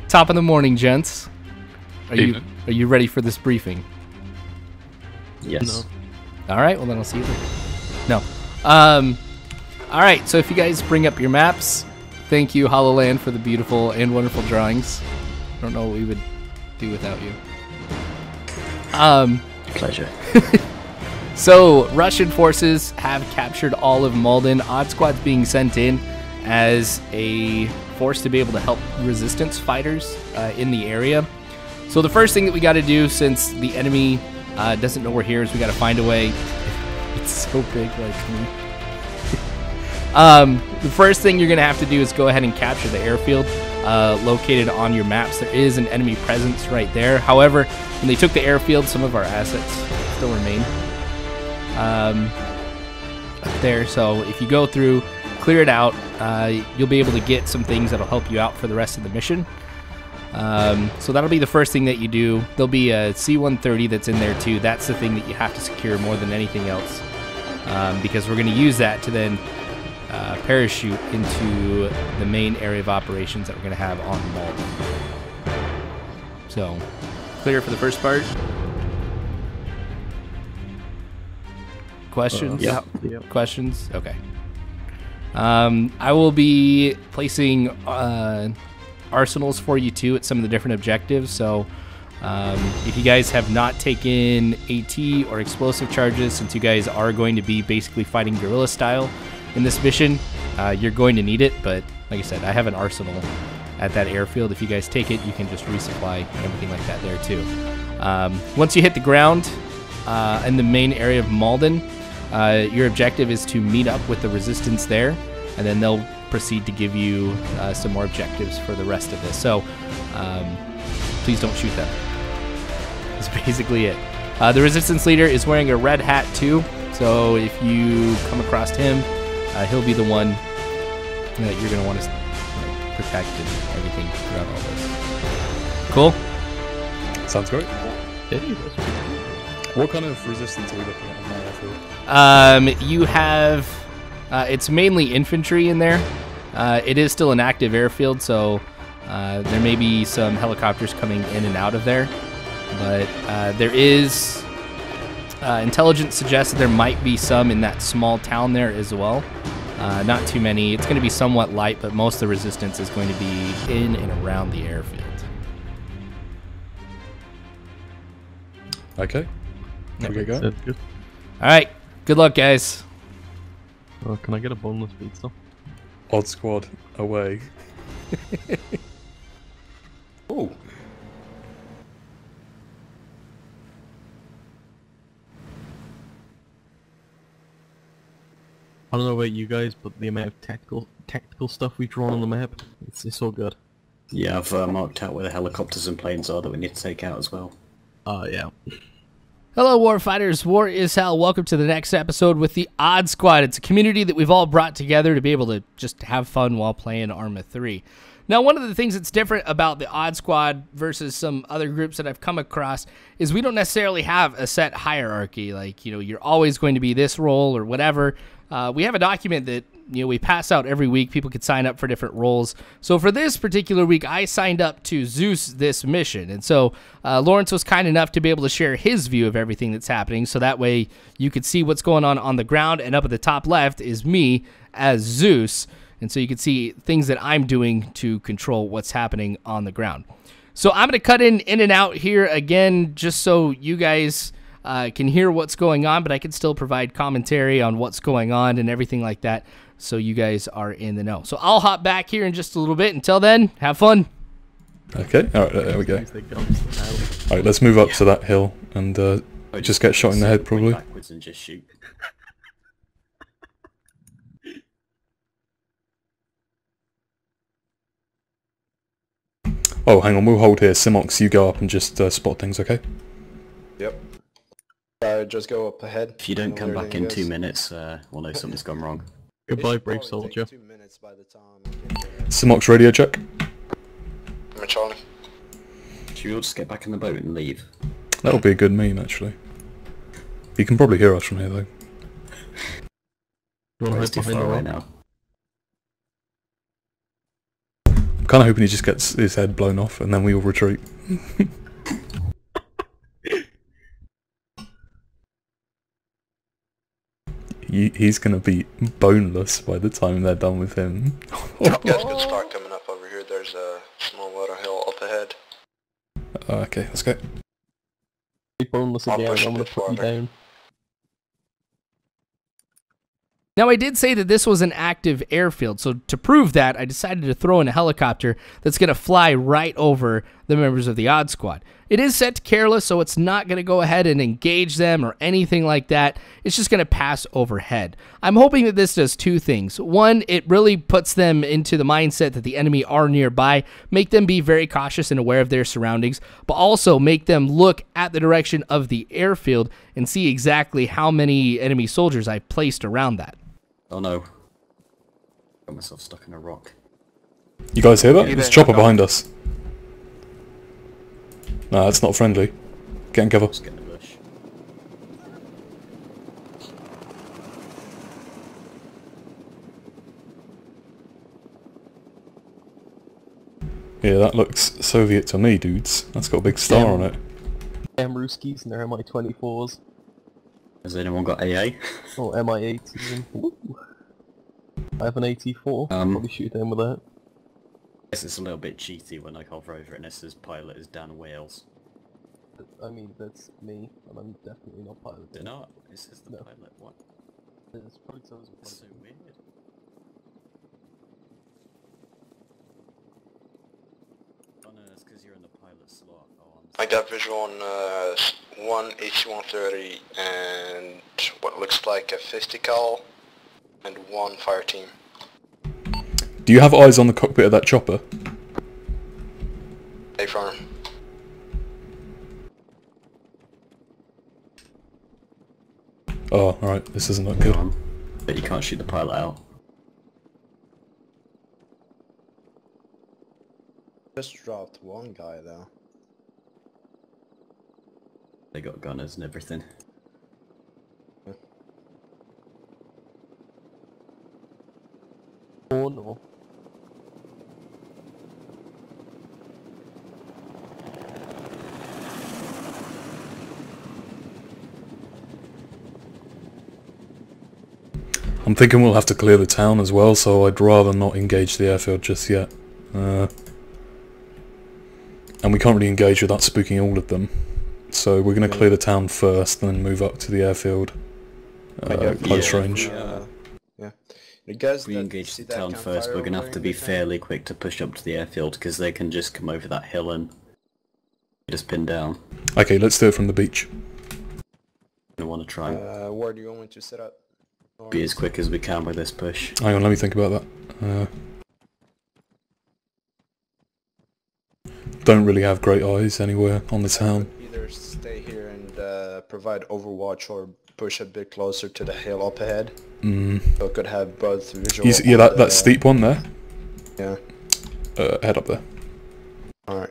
Top of the morning, gents. Are you ready for this briefing? Yes. No. All right. Well, then I'll see you later. No. All right. So if you guys bring up your maps, thank you, HoloLand, for the beautiful and wonderful drawings. I don't know what we would do without you. Pleasure. So Russian forces have captured all of Malden. Odd Squad's being sent in as a force to be able to help resistance fighters in the area. So the first thing that we got to do, since the enemy doesn't know we're here, is we got to find a way. It's so big, like me. The first thing you're going to have to do is go ahead and capture the airfield located on your maps. There is an enemy presence right there. However, when they took the airfield, some of our assets still remain up there. So if you go through, clear it out, you'll be able to get some things that'll help you out for the rest of the mission. So that'll be the first thing that you do. There'll be a C-130 that's in there too. That's the thing that you have to secure more than anything else, because we're going to use that to then parachute into the main area of operations that we're going to have on Malden. So, clear for the first part? Questions? Yeah. Questions? Okay. I will be placing arsenals for you too at some of the different objectives. So if you guys have not taken AT or explosive charges, since you guys are going to be basically fighting guerrilla style in this mission, you're going to need it. But like I said, I have an arsenal at that airfield. If you guys take it, you can just resupply and everything like that there too. Once you hit the ground in the main area of Malden, your objective is to meet up with the resistance there, and then they'll proceed to give you some more objectives for the rest of this. So please don't shoot them. That's basically it. The resistance leader is wearing a red hat too, so if you come across him, he'll be the one that you're going to want to protect and everything throughout all this. Cool? Sounds great. What kind of resistance are we looking at on that airfield? You have, it's mainly infantry in there. It is still an active airfield, so there may be some helicopters coming in and out of there. But there is, intelligence suggests that there might be some in that small town there as well. Not too many. It's going to be somewhat light, but most of the resistance is going to be in and around the airfield. Okay. Okay, go. Sounds good. All right. Good luck, guys. Can I get a boneless pizza? Odd Squad away. Oh. I don't know about you guys, but the amount of tactical stuff we've drawn on the map, it's so good. Yeah, I've marked out where the helicopters and planes are that we need to take out as well. Yeah. Hello, Warfighters. War is Hell. Welcome to the next episode with the Odd Squad. It's a community that we've all brought together to be able to just have fun while playing Arma 3. Now, one of the things that's different about the Odd Squad versus some other groups that I've come across is we don't necessarily have a set hierarchy. Like, you know, you're always going to be this role or whatever. We have a document that, you know, we pass out every week. People could sign up for different roles. So for this particular week, I signed up to Zeus this mission. And so Lawrence was kind enough to be able to share his view of everything that's happening. So that way you could see what's going on the ground. And up at the top left is me as Zeus. And so you can see things that I'm doing to control what's happening on the ground. So I'm going to cut in and out here again, just so you guys can hear what's going on, but I can still provide commentary on what's going on and everything like that, so you guys are in the know. So I'll hop back here in just a little bit. Until then, have fun. Okay, alright, there we go. Alright, let's move up to that hill and just get shot in the head, probably. Backwards and just shoot. Oh, hang on, we'll hold here. Simox, you go up and just spot things, okay? Yep. Just go up ahead. If you don't come back in 2 minutes, we'll know something's gone wrong. Goodbye, brave soldier. 2 minutes by the time. Simox, radio check. I'm a Charlie. Should we all just get back in the boat and leave? That'll be a good meme, actually. You can probably hear us from here, though. You want It's to too hide far behind the away rock? now. kind of hoping he just gets his head blown off and then we all retreat. He's gonna be boneless by the time they're done with him. You guys could start coming up over here. There's a small water hill up ahead. Okay, let's go. Be boneless I'll again, push I'm a gonna bit put you farther. down. Now, I did say that this was an active airfield, so to prove that, I decided to throw in a helicopter that's going to fly right over the members of the Odd Squad. It is set to careless, so it's not going to go ahead and engage them or anything like that. It's just going to pass overhead. I'm hoping that this does two things. One, it really puts them into the mindset that the enemy are nearby, make them be very cautious and aware of their surroundings, but also make them look at the direction of the airfield and see exactly how many enemy soldiers I placed around that. Oh no. Got myself stuck in a rock. You guys hear that? Yeah, There's a yeah, chopper no. behind us. No, that's not friendly. Get in cover. Let's get in the bush. Yeah, that looks Soviet to me, dudes. That's got a big star on it. Ruskies and their MI-24s. Has anyone got AA? Or MI-18. Ooh. I have an AT-4. Um, Probably shoot them with that. Guess it's a little bit cheaty when I hover over it and it says pilot is Dan Wales. I mean, that's me, and I'm definitely not piloting. They're not. It says the No. pilot. What? It's probably someone's That's so weird. Oh no, that's because you're in the pilot slot. Oh, I got visual on one HC-130 and what looks like a fistical and one fire team. Do you have eyes on the cockpit of that chopper? A farm. Oh, alright, this isn't that good. But you can't shoot the pilot out. Just dropped one guy though. They got gunners and everything. Oh no. I'm thinking we'll have to clear the town as well, so I'd rather not engage the airfield just yet. And we can't really engage without spooking all of them. So we're going to clear the town first, then move up to the airfield. Close range. Yeah. You guys If we that engage see the that town campfire first, we're going to over have to in be the town? fairly quick to push up to the airfield because they can just come over that hill and just pin down. Okay, let's do it from the beach. I want to try and Where do you want me to set up? be as quick as we can with this push. Hang on, let me think about that. Don't really have great eyes anywhere on the town. Either stay here and provide overwatch or push a bit closer to the hill up ahead. So it could have both visual. Yeah, that steep one there. Yeah. Head up there. Alright.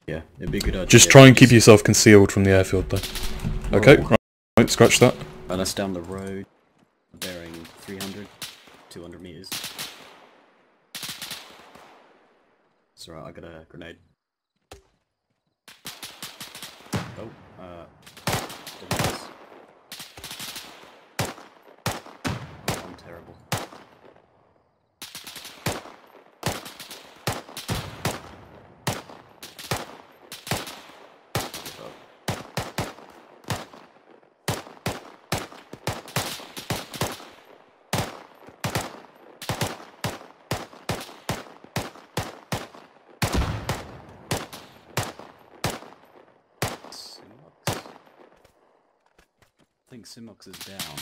Yeah, it'd be a good idea. Just try and keep yourself concealed from the airfield though. Okay, right, scratch that. And us down the road, bearing 300, 200 meters. It's alright, I got a grenade. Oh, device. Oh, I'm terrible. I think Simox is down.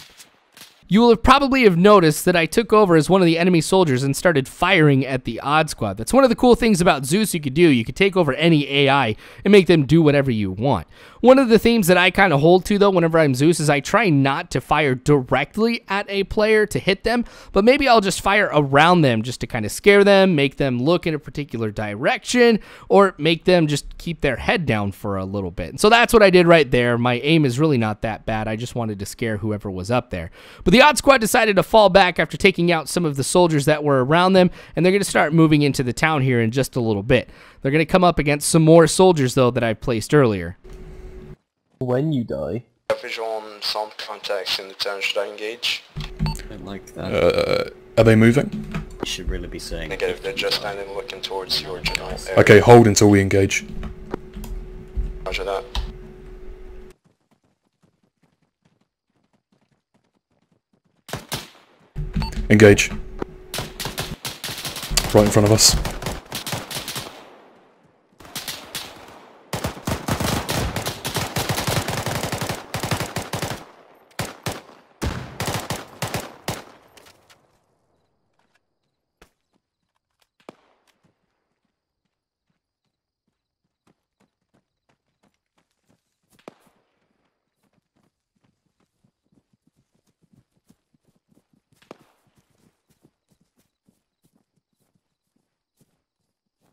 You will probably have noticed that I took over as one of the enemy soldiers and started firing at the Odd Squad. That's one of the cool things about Zeus you could do. You could take over any AI and make them do whatever you want. One of the themes that I kind of hold to, though, whenever I'm Zeus, is I try not to fire directly at a player to hit them, but maybe I'll just fire around them just to kind of scare them, make them look in a particular direction, or make them just keep their head down for a little bit. And so that's what I did right there. My aim is really not that bad. I just wanted to scare whoever was up there. But the Odd Squad decided to fall back after taking out some of the soldiers that were around them, and they're going to start moving into the town here in just a little bit. They're going to come up against some more soldiers, though, that I placed earlier. When you die... Visual on some contacts in the town. Should I engage? I don't like that. Are they moving? You should really be saying... Negative, they're just standing looking towards your general area. Okay, hold until we engage. Roger that. Engage. Right in front of us.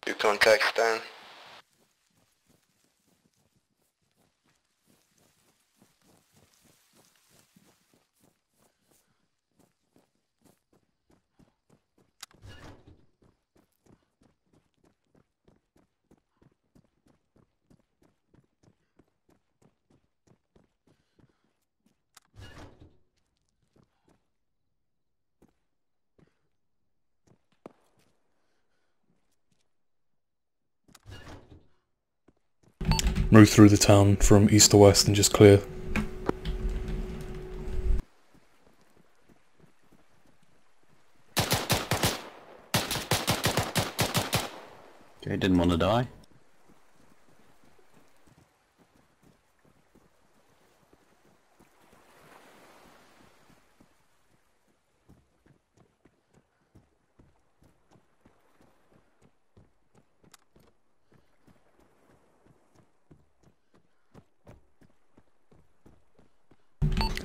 Two contacts down. Move through the town from east to west and just clear. Okay, didn't want to die.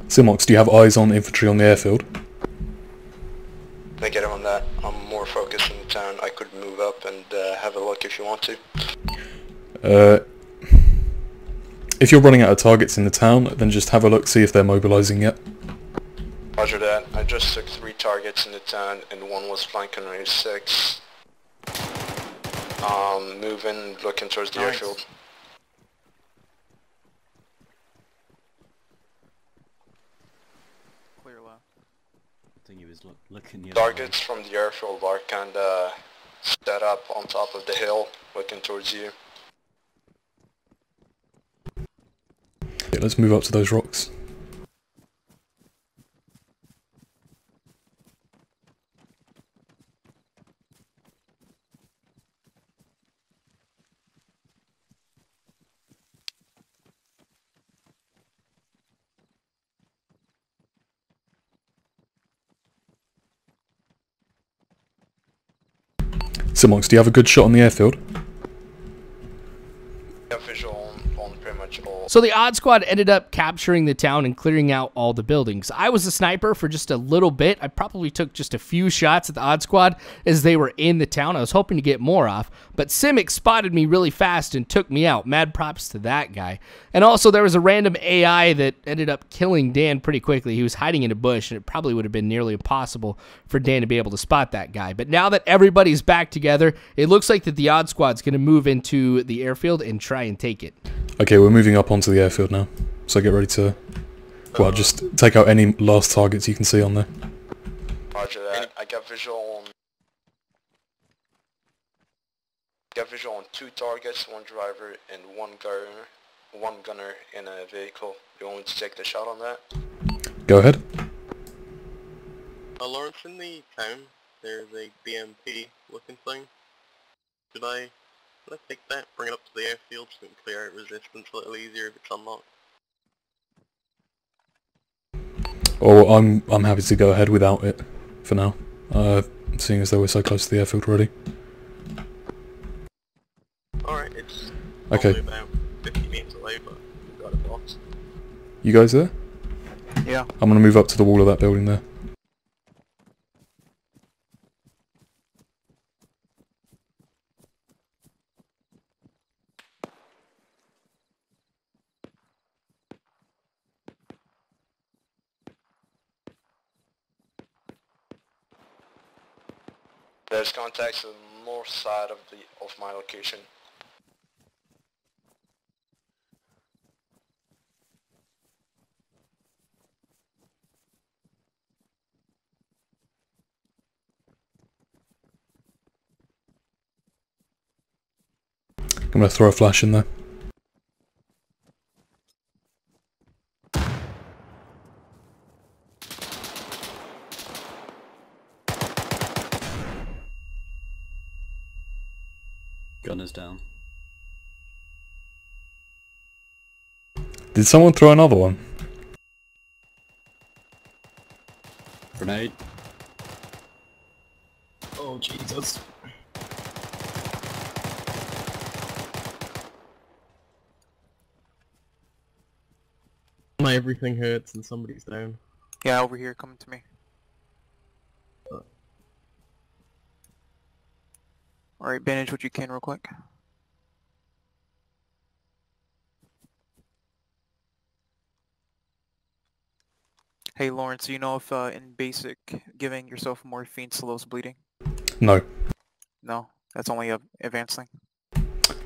Simox, do you have eyes on infantry on the airfield? Negative on that. I'm more focused in the town. I could move up and have a look if you want to. If you're running out of targets in the town, then just have a look, see if they're mobilizing yet. Roger that. I just took 3 targets in the town and one was flanking on 6. Moving, looking towards the airfield. I think he was looking the Targets from the airfield are kinda set up on top of the hill, looking towards you. Yeah, let's move up to those rocks. Simox, do you have a good shot on the airfield? Yeah, visual on pretty much all. So the Odd Squad ended up capturing the town and clearing out all the buildings. I was a sniper for just a little bit. I probably took just a few shots at the Odd Squad as they were in the town. I was hoping to get more off, but Simic spotted me really fast and took me out. Mad props to that guy. And also there was a random AI that ended up killing Dan pretty quickly. He was hiding in a bush, and it probably would have been nearly impossible for Dan to be able to spot that guy. But now that everybody's back together, it looks like that the Odd Squad's going to move into the airfield and try and take it. Okay, we're moving up onto the airfield now. So get ready to, well, just take out any last targets you can see on there. Roger that. I got visual on 2 targets, 1 driver and 1 gunner in a vehicle. You want me to take the shot on that? Go ahead. Lawrence, in the town, there's a BMP looking thing. Should I take that, bring it up to the airfield so we can clear out resistance a little easier if it's unlocked? Or I'm happy to go ahead without it for now, seeing as though we're so close to the airfield already. Alright, it's okay. probably about 50 meters away, but You guys there? Yeah. I'm gonna move up to the wall of that building there. There's contacts on the north side of my location. I'm gonna throw a flash in there. Gunner's down. Did someone throw another one? Grenade. Oh Jesus. My everything hurts and somebody's down. Yeah, over here, coming to me. Alright, bandage what you can real quick. Hey Lawrence, do you know if in basic giving yourself morphine slows bleeding? No. No, that's only a advanced thing.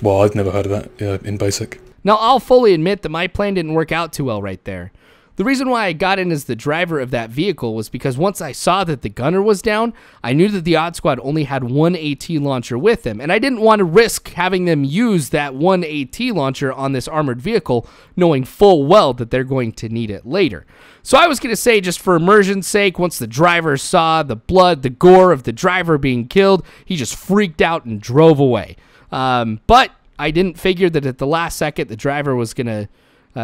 Well, I've never heard of that in basic. Now, I'll fully admit that my plan didn't work out too well right there. The reason why I got in as the driver of that vehicle was because once I saw that the gunner was down, I knew that the odd squad only had one AT launcher with them, and I didn't want to risk having them use that one AT launcher on this armored vehicle, knowing full well that they're going to need it later. So I was going to say, just for immersion's sake, once the driver saw the blood, the gore of the driver being killed, he just freaked out and drove away. But I didn't figure that at the last second the driver was going to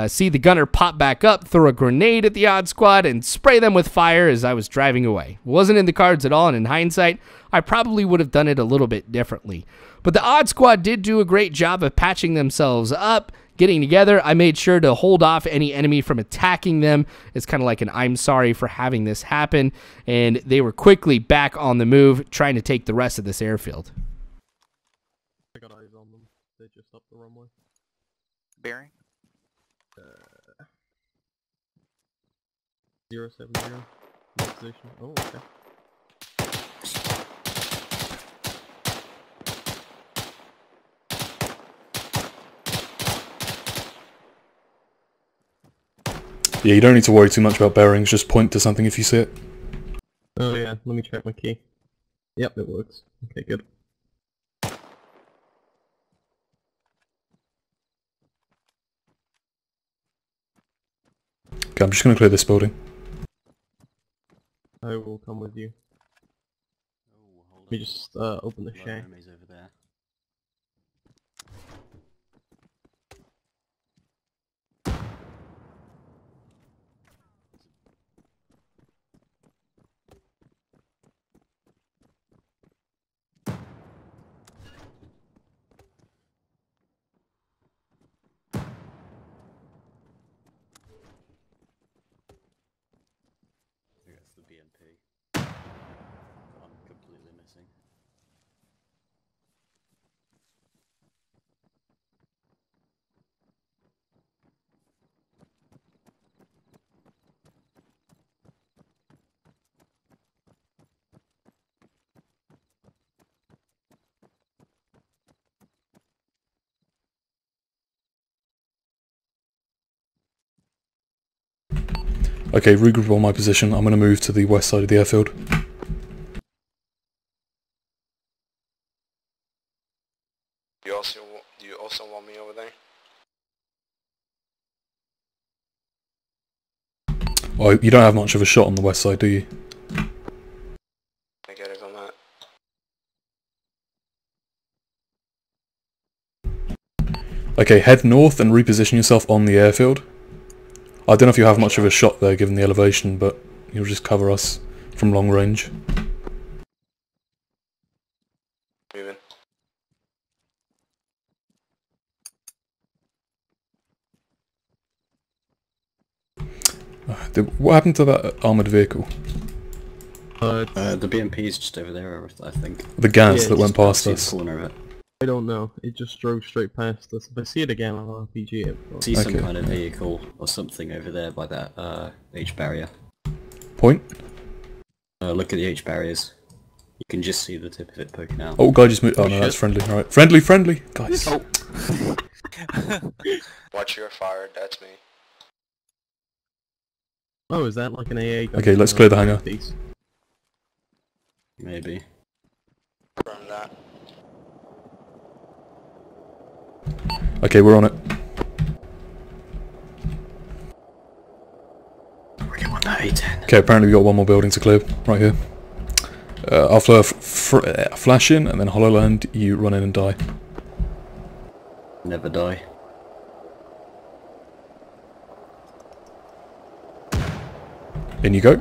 see the gunner pop back up, throw a grenade at the odd squad, and spray them with fire as I was driving away. It wasn't in the cards at all, and in hindsight, I probably would have done it a little bit differently. But the odd squad did do a great job of patching themselves up, getting together. I made sure to hold off any enemy from attacking them. It's kind of like an I'm sorry for having this happen, and they were quickly back on the move, trying to take the rest of this airfield. I got eyes on them. They're just up the runway. Bearing? 070. No position. Oh, okay. Yeah, you don't need to worry too much about bearings, just point to something if you see it. Oh yeah, let me check my key. Yep, it works. Okay, good. Okay, I'm just gonna clear this building. I will come with you. Oh, hold Let me just open the on. shay. Enemies over there. I think that's the BMP. I'm completely missing. Okay, regroup on my position. I'm gonna move to the west side of the airfield. Do you also want me over there? Well, you don't have much of a shot on the west side, do you? I get it on that. Okay, head north and reposition yourself on the airfield. I don't know if you have much of a shot there given the elevation, but you'll just cover us from long range. Moving. What happened to that armoured vehicle? The BMP is just over there, I think. The gas Yeah, that went past See us. the corner of it. I don't know. It just drove straight past us. If I see it again, I'll RPG it. But... See some Okay. kind of vehicle or something over there by that H barrier. Point? Look at the H barriers. You can just see the tip of it poking out. Oh, guy just moved. Oh no, that's friendly. Alright. Friendly, friendly! Guys. Oh. Watch your fire, that's me. Oh, is that like an AA gun? Okay, let's clear the hangar. Piece? Maybe. From that. Okay, we're on it. We're getting on that A10. Okay, apparently we got one more building to clear. Right here. I'll flash in, and then Hololand, you run in and die. Never die. In you go.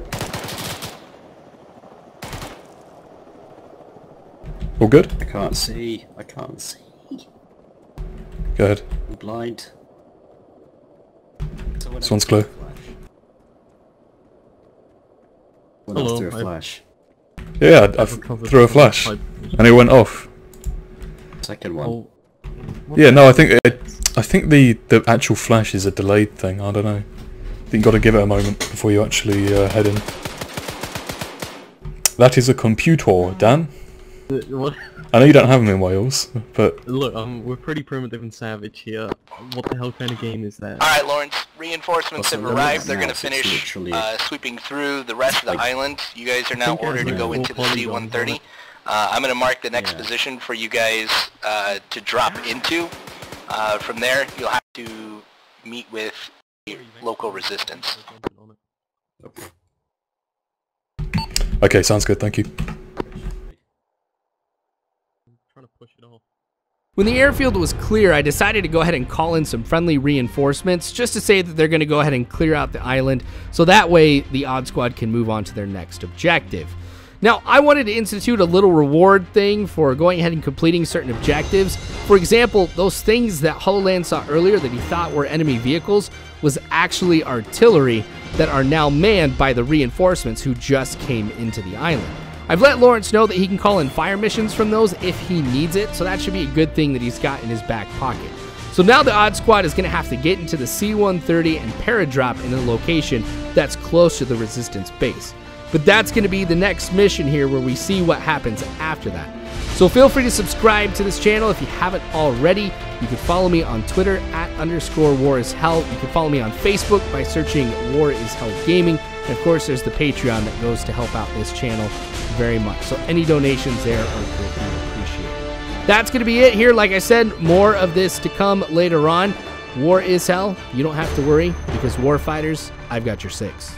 All good? I can't see. I can't see. Go ahead. I'm blind. This one's clear. When I Hello, threw a I- flash. Yeah, I threw a flash, and it went off. Second one. Oh, Yeah, no, I think the actual flash is a delayed thing. I don't know. I think you got to give it a moment before you actually head in. That is a computer, Dan. what? I know you don't have them in Wales, but Look, we're pretty primitive and savage here. What the hell kind of game is that? Alright, Lawrence, reinforcements Also, have look arrived. at They're now, gonna it's finish literally- sweeping through the rest of the like- island. You guys are now think I ordered to heard go into full the polygons on C-130. it. I'm gonna mark the next Yeah. position for you guys to drop into. From there, you'll have to meet with the local resistance. okay, sounds good. Thank you. Trying to push it off. When the airfield was clear, I decided to go ahead and call in some friendly reinforcements just to say that they're going to go ahead and clear out the island so that way the Odd Squad can move on to their next objective. Now, I wanted to institute a little reward thing for going ahead and completing certain objectives. For example, those things that HoloLand saw earlier that he thought were enemy vehicles was actually artillery that are now manned by the reinforcements who just came into the island. I've let Lawrence know that he can call in fire missions from those if he needs it, so that should be a good thing that he's got in his back pocket. So now the Odd Squad is going to have to get into the C-130 and paradrop in a location that's close to the Resistance base. But that's going to be the next mission here where we see what happens after that. So feel free to subscribe to this channel if you haven't already. You can follow me on Twitter @_WarIsHell. You can follow me on Facebook by searching War is Hell Gaming. And of course, there's the Patreon that goes to help out this channel very much. So any donations there are greatly appreciated. That's going to be it here. Like I said, more of this to come later on. War is Hell. You don't have to worry because Warfighters, I've got your 6.